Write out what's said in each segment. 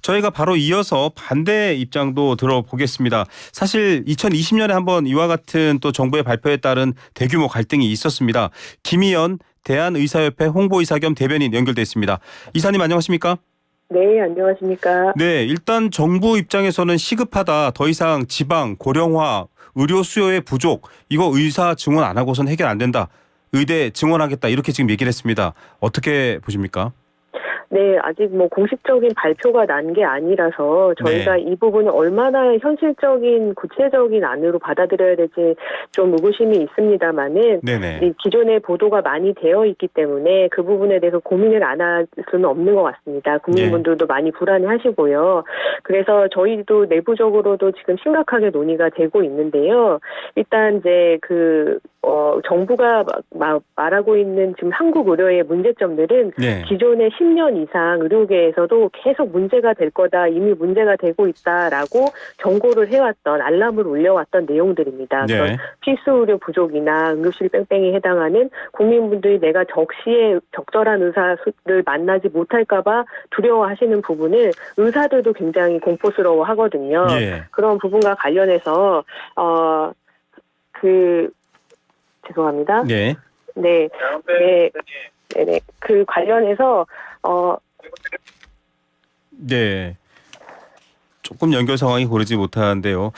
저희가 바로 이어서 반대 입장도 들어보겠습니다. 사실 2020년에 한번 이와 같은 또 정부의 발표에 따른 대규모 갈등이 있었습니다. 김희연 대한의사협회 홍보이사 겸 대변인 연결돼 있습니다. 이사님 안녕하십니까? 네, 안녕하십니까? 네, 일단 정부 입장에서는 시급하다. 더 이상 지방, 고령화, 의료 수요의 부족, 이거 의사 증원 안 하고선 해결 안 된다. 의대 증원하겠다. 이렇게 지금 얘기를 했습니다. 어떻게 보십니까? 네, 아직 공식적인 발표가 난 게 아니라서 저희가 이 부분을 얼마나 현실적인 구체적인 안으로 받아들여야 될지 좀 의구심이 있습니다만은 이 기존의 보도가 많이 되어 있기 때문에 그 부분에 대해서 고민을 안 할 수는 없는 것 같습니다. 국민분들도 많이 불안해하시고요. 그래서 저희도 내부적으로도 지금 심각하게 논의가 되고 있는데요. 일단 이제 정부가 말하고 있는 지금 한국 의료의 문제점들은 기존의 10년 이상 의료계에서도 계속 문제가 될 거다, 이미 문제가 되고 있다라고 경고를 해왔던, 알람을 울려왔던 내용들입니다. 그런 필수 의료 부족이나 응급실 뺑뺑이에 해당하는 국민분들이 내가 적시에 적절한 의사를 만나지 못할까 봐 두려워하시는 부분을 의사들도 굉장히 공포스러워 하거든요. 그런 부분과 관련해서 죄송합니다. 네. 그 관련해서 조금 연결 상황이 고르지 못하는데요.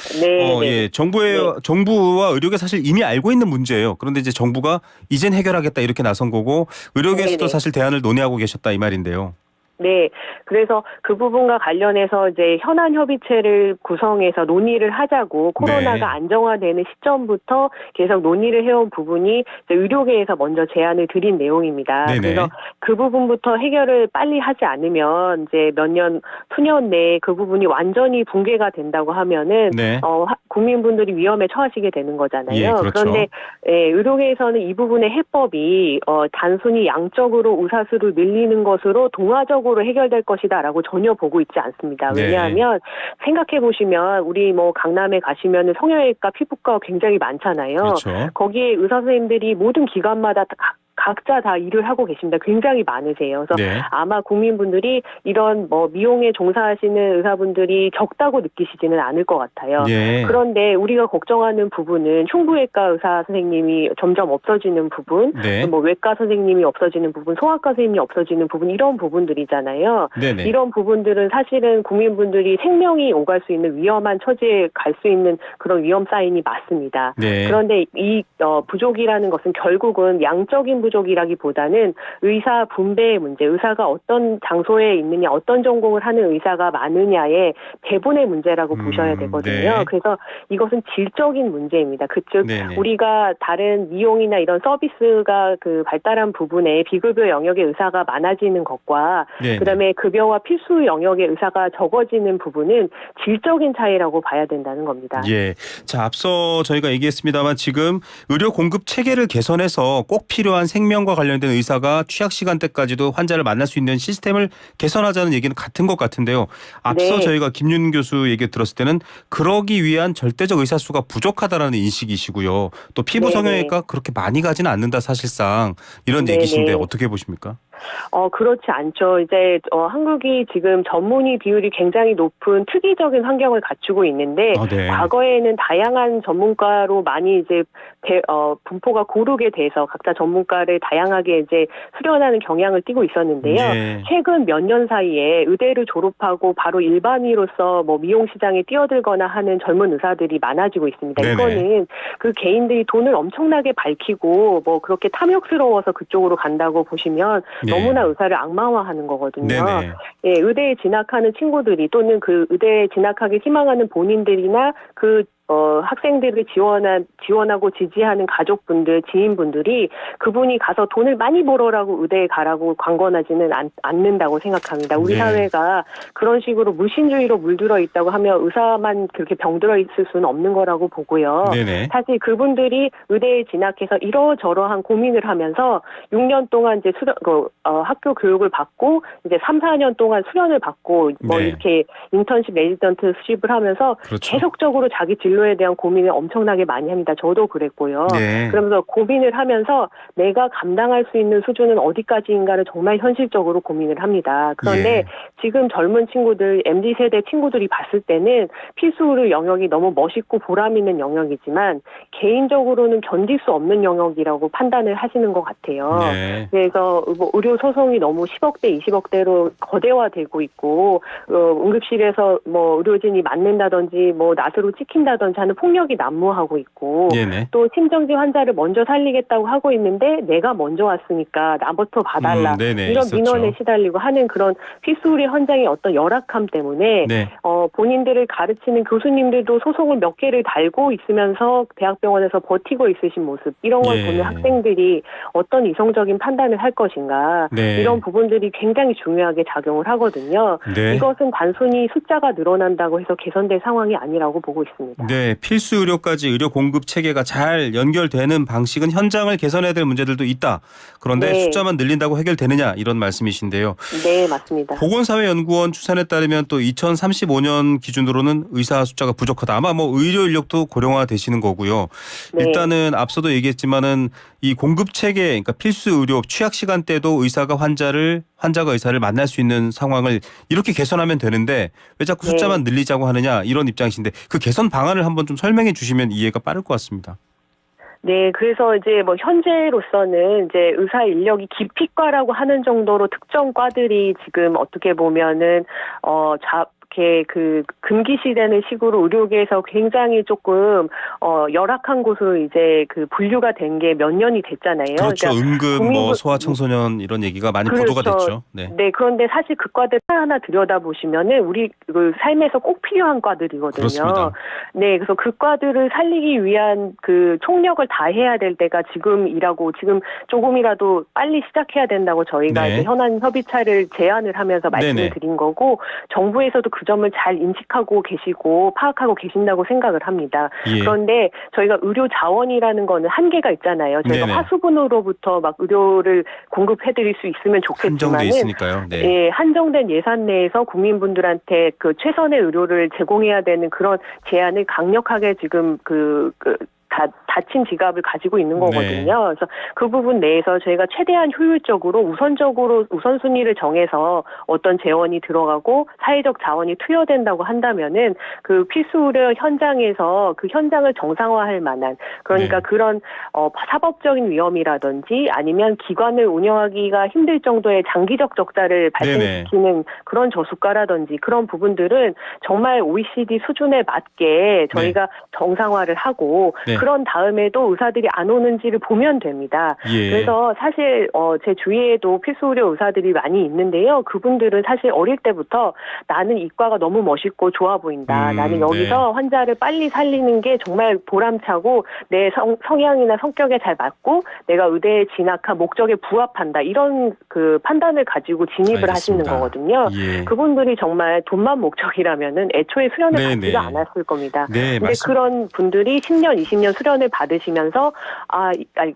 정부와 의료계 사실 이미 알고 있는 문제예요. 그런데 이제 정부가 이젠 해결하겠다 이렇게 나선 거고 의료계에서도 사실 대안을 논의하고 계셨다 이 말인데요. 네. 그래서 그 부분과 관련해서 이제 현안 협의체를 구성해서 논의를 하자고 코로나가 안정화되는 시점부터 계속 논의를 해온 부분이 이제 의료계에서 먼저 제안을 드린 내용입니다. 그래서 그 부분부터 해결을 빨리 하지 않으면 이제 수년 내에 그 부분이 완전히 붕괴가 된다고 하면은 국민분들이 위험에 처하시게 되는 거잖아요. 그런데 의료계에서는 이 부분의 해법이 단순히 양적으로 의사수를 늘리는 것으로 동화적으로 해결될 것이다라고 전혀 보고 있지 않습니다. 왜냐하면 생각해 보시면 우리 강남에 가시면 성형외과, 피부과 굉장히 많잖아요. 거기에 의사 선생님들이 모든 기관마다 각자 다 일을 하고 계십니다. 굉장히 많으세요. 그래서 아마 국민분들이 이런 미용에 종사하시는 의사분들이 적다고 느끼시지는 않을 것 같아요. 그런데 우리가 걱정하는 부분은 흉부외과 의사 선생님이 점점 없어지는 부분, 외과 선생님이 없어지는 부분, 소아과 선생님이 없어지는 부분, 이런 부분들이잖아요. 이런 부분들은 사실은 국민분들이 생명이 오갈 수 있는 위험한 처지에 갈 수 있는 그런 위험 사인이 맞습니다. 그런데 이 부족이라는 것은 결국은 양적인 부족이라기보다는 의사 분배의 문제, 의사가 어떤 장소에 있느냐, 어떤 전공을 하는 의사가 많으냐의 배분의 문제라고 보셔야 되거든요. 그래서 이것은 질적인 문제입니다. 즉 우리가 다른 미용이나 이런 서비스가 발달한 부분에 비급여 영역의 의사가 많아지는 것과 그다음에 급여와 필수 영역의 의사가 적어지는 부분은 질적인 차이라고 봐야 된다는 겁니다. 자, 앞서 저희가 얘기했습니다만 지금 의료 공급 체계를 개선해서 꼭 필요한 생명과 관련된 의사가 취약 시간대까지도 환자를 만날 수 있는 시스템을 개선하자는 얘기는 같은 것 같은데요. 앞서 저희가 김윤 교수 얘기 들었을 때는 그러기 위한 절대적 의사 수가 부족하다라는 인식이시고요. 또 피부 성형외과 그렇게 많이 가지는 않는다 사실상 이런 얘기신데 어떻게 보십니까? 그렇지 않죠. 이제 한국이 지금 전문의 비율이 굉장히 높은 특이적인 환경을 갖추고 있는데 과거에는 다양한 전문가로 많이 이제 분포가 고르게 돼서 각자 전문가를 다양하게 이제 수련하는 경향을 띠고 있었는데요. 최근 몇 년 사이에 의대를 졸업하고 바로 일반의로서 미용 시장에 뛰어들거나 하는 젊은 의사들이 많아지고 있습니다. 이거는 그 개인들이 돈을 엄청나게 밝히고 그렇게 탐욕스러워서 그쪽으로 간다고 보시면 너무나 의사를 악마화하는 거거든요. 의대에 진학하는 친구들이 또는 그 의대에 진학하기 희망하는 본인들이나 학생들을 지원하고 지지하는 가족분들, 지인분들이 그분이 가서 돈을 많이 벌어라고 의대에 가라고 강권하지는 않는다고 생각합니다. 우리 사회가 그런 식으로 무신주의로 물들어 있다고 하면 의사만 그렇게 병들어 있을 수는 없는 거라고 보고요. 사실 그분들이 의대에 진학해서 이러저러한 고민을 하면서 6년 동안 이제 학교 교육을 받고 이제 3, 4년 동안 수련을 받고 이렇게 인턴십, 레지던트십을 하면서 계속적으로 자기 진로 진로에 대한 고민을 엄청나게 많이 합니다. 저도 그랬고요. 네. 그러면서 고민을 하면서 내가 감당할 수 있는 수준은 어디까지인가를 정말 현실적으로 고민을 합니다. 그런데 예. 지금 젊은 친구들, MZ세대 친구들이 봤을 때는 필수 의료 영역이 너무 멋있고 보람 있는 영역이지만 개인적으로는 견딜 수 없는 영역이라고 판단을 하시는 것 같아요. 네. 그래서 뭐 의료 소송이 너무 10억대, 20억대로 거대화되고 있고 응급실에서 뭐 의료진이 맞는다든지 뭐 낫으로 찍힌다든지 하는 폭력이 난무하고 있고 네네. 또 심정지 환자를 먼저 살리겠다고 하고 있는데 내가 먼저 왔으니까 나부터 봐달라 네네. 이런 있었죠. 민원에 시달리고 하는 그런 필수 의료 현장의 어떤 열악함 때문에 네. 본인들을 가르치는 교수님들도 소송을 몇 개를 달고 있으면서 대학병원에서 버티고 있으신 모습 이런 걸 예. 보는 학생들이 어떤 이성적인 판단을 할 것인가 네. 이런 부분들이 굉장히 중요하게 작용을 하거든요. 네. 이것은 단순히 숫자가 늘어난다고 해서 개선될 상황이 아니라고 보고 있습니다. 네, 필수 의료까지 의료 공급 체계가 잘 연결되는 방식은 현장을 개선해야 될 문제들도 있다. 그런데 네. 숫자만 늘린다고 해결되느냐 이런 말씀이신데요. 네, 맞습니다. 보건사회연구원 추산에 따르면 또 2035년 기준으로는 의사 숫자가 부족하다. 아마 뭐 의료 인력도 고령화 되시는 거고요. 네. 일단은 앞서도 얘기했지만은 이 공급 체계, 그러니까 필수 의료 취약 시간대도 환자가 의사를 만날 수 있는 상황을 이렇게 개선하면 되는데 왜 자꾸 네. 숫자만 늘리자고 하느냐 이런 입장이신데 그 개선 방안을 한번 좀 설명해 주시면 이해가 빠를 것 같습니다. 네, 그래서 이제 뭐 현재로서는 이제 의사 인력이 기피과라고 하는 정도로 특정 과들이 지금 어떻게 보면은 이렇게 그 금기시되는 식으로 의료계에서 굉장히 조금 열악한 곳으로 이제 그 분류가 된 게 몇 년이 됐잖아요. 그렇죠. 그러니까 응급 뭐 소아청소년 이런 얘기가 많이 그렇죠. 보도가 됐죠. 네. 네, 그런데 사실 그 과들 하나 들여다보시면은 우리 그 삶에서 꼭 필요한 과들이거든요. 그렇습니다. 네, 그래서 그 과들을 살리기 위한 그 총력을 다해야 될 때가 지금이라고 지금 조금이라도 빨리 시작해야 된다고 저희가 네. 이제 현안 협의차를 제안을 하면서 말씀을 네네. 드린 거고 정부에서도 그 점을 잘 인식하고 계시고 파악하고 계신다고 생각을 합니다. 예. 그런데 저희가 의료 자원이라는 거는 한계가 있잖아요. 저희가 네네. 화수분으로부터 막 의료를 공급해드릴 수 있으면 한정돼 좋겠지만은 있으니까요. 네. 예, 한정된 예산 내에서 국민분들한테 그 최선의 의료를 제공해야 되는 그런 제안을 강력하게 지금 닫힌 지갑을 가지고 있는 거거든요. 네. 그래서 그 부분 내에서 저희가 최대한 효율적으로 우선순위를 정해서 어떤 재원이 들어가고 사회적 자원이 투여된다고 한다면은 그 필수 의료 현장에서 그 현장을 정상화할 만한 그러니까 네. 그런 사법적인 위험이라든지 아니면 기관을 운영하기가 힘들 정도의 장기적 적자를 발생시키는 그런 저수가라든지 그런 부분들은 정말 OECD 수준에 맞게 저희가 정상화를 하고 네. 그런 다음에도 의사들이 안 오는지를 보면 됩니다. 예. 그래서 사실 제 주위에도 필수 의료 의사들이 많이 있는데요. 그분들은 사실 어릴 때부터 나는 이과가 너무 멋있고 좋아 보인다. 나는 여기서 환자를 빨리 살리는 게 정말 보람차고 내 성향이나 성격에 잘 맞고 내가 의대에 진학한 목적에 부합한다. 이런 그 판단을 가지고 진입을 알겠습니다. 하시는 거거든요. 예. 그분들이 정말 돈만 목적이라면은 애초에 수련을 네네. 받지도 않았을 겁니다. 네, 근데 맞습니다. 그런 분들이 10년, 20년 수련을 받으시면서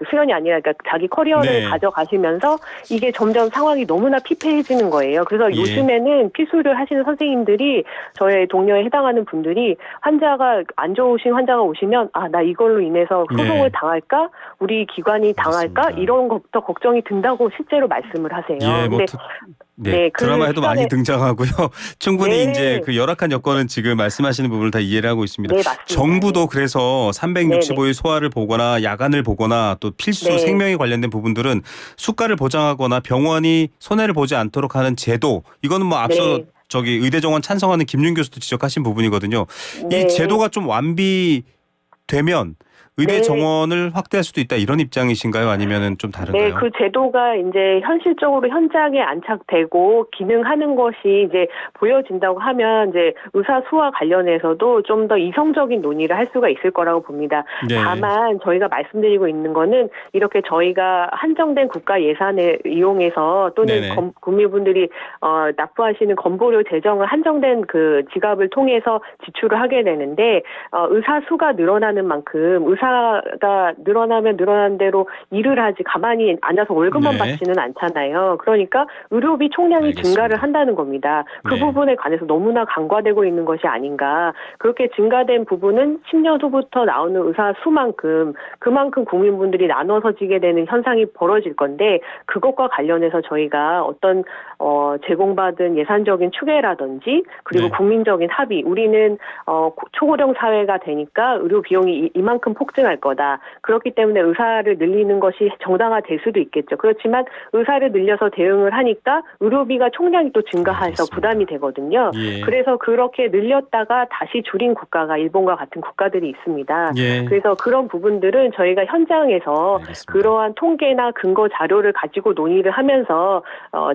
수련이 아니라 그러니까 자기 커리어를 네. 가져가시면서 이게 점점 상황이 너무나 피폐해지는 거예요. 그래서 예. 요즘에는 필수를 하시는 선생님들이 저의 동료에 해당하는 분들이 안 좋으신 환자가 오시면 나 이걸로 인해서 소송을 네. 당할까? 우리 기관이 당할까? 그렇습니다. 이런 것부터 걱정이 든다고 실제로 말씀을 하세요. 예, 뭐 근데 네, 그 드라마에도 많이 시간에- 등장하고요. 충분히 네. 이제 그 열악한 여건은 지금 말씀하시는 부분을 다 이해를 하고 있습니다. 네, 맞습니다. 정부도 그래서 365일 소아를 보거나 야간을 보거나 또 필수 네. 생명에 관련된 부분들은 수가를 보장하거나 병원이 손해를 보지 않도록 하는 제도 이거는 뭐 앞서 네. 의대 정원 찬성하는 김윤 교수도 지적하신 부분이거든요. 네. 이 제도가 좀 완비되면 의대 네. 정원을 확대할 수도 있다 이런 입장이신가요? 아니면은 좀 다른가요? 네, 그 제도가 이제 현실적으로 현장에 안착되고 기능하는 것이 이제 보여진다고 하면 이제 의사 수와 관련해서도 좀 더 이성적인 논의를 할 수가 있을 거라고 봅니다. 네. 다만 저희가 말씀드리고 있는 거는 이렇게 저희가 한정된 국가 예산을 이용해서 또는 네네. 국민분들이 납부하시는 건보료 재정을 한정된 그 지갑을 통해서 지출을 하게 되는데 의사 수가 늘어나는 만큼 의사 의사가 늘어나면 늘어난 대로 일을 하지 가만히 앉아서 월급만 네. 받지는 않잖아요. 그러니까 의료비 총량이 알겠습니다. 증가를 한다는 겁니다. 그 네. 부분에 관해서 너무나 간과되고 있는 것이 아닌가. 그렇게 증가된 부분은 10년 후부터 나오는 의사 수만큼 그만큼 국민분들이 나눠서 지게 되는 현상이 벌어질 건데 그것과 관련해서 저희가 어떤 제공받은 예산적인 추계라든지 그리고 네. 국민적인 합의 우리는 초고령 사회가 되니까 의료 비용이 이만큼 폭증할 거다. 그렇기 때문에 의사를 늘리는 것이 정당화될 수도 있겠죠. 그렇지만 의사를 늘려서 대응을 하니까 의료비가 총량이 또 증가해서 알겠습니다. 부담이 되거든요. 예. 그래서 그렇게 늘렸다가 다시 줄인 국가가 일본과 같은 국가들이 있습니다. 예. 그래서 그런 부분들은 저희가 현장에서 알겠습니다. 그러한 통계나 근거 자료를 가지고 논의를 하면서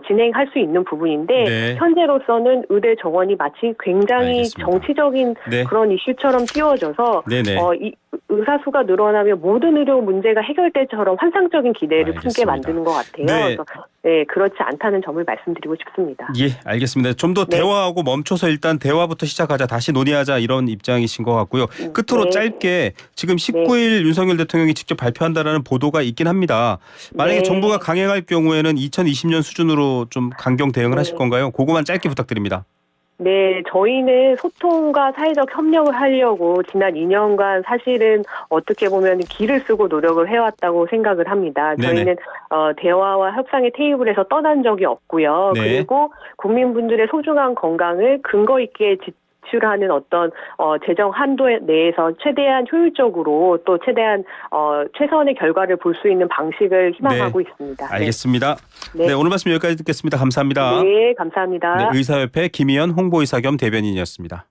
진행할 수 있는 부분인데 네. 현재로서는 의대 정원이 마치 굉장히 알겠습니다. 정치적인 네. 그런 이슈처럼 띄워져서 네네. 이 의사 수가 늘어나면 모든 의료 문제가 해결될처럼 환상적인 기대를 품게 알겠습니다. 만드는 것 같아요. 네. 그래서 네, 그렇지 않다는 점을 말씀드리고 싶습니다. 예, 알겠습니다. 좀 더 네. 대화하고 멈춰서 일단 대화부터 시작하자, 다시 논의하자 이런 입장이신 것 같고요. 끝으로 네. 짧게 지금 19일 윤석열 대통령이 직접 발표한다라는 보도가 있긴 합니다. 만약에 네. 정부가 강행할 경우에는 2020년 수준으로 좀 강경 대응을 하실 건가요? 그거만 짧게 부탁드립니다. 네, 저희는 소통과 사회적 협력을 하려고 지난 2년간 사실은 어떻게 보면 길을 쓰고 노력을 해왔다고 생각을 합니다. 네네. 저희는 대화와 협상의 테이블에서 떠난 적이 없고요. 네. 그리고 국민분들의 소중한 건강을 근거 있게 지출하는 어떤 재정 한도 내에서 최대한 효율적으로 또 최대한 최선의 결과를 볼 수 있는 방식을 희망하고 있습니다. 알겠습니다. 네. 네, 오늘 말씀 여기까지 듣겠습니다. 감사합니다. 네, 감사합니다. 네, 의사협회 김희연 홍보이사 겸 대변인이었습니다.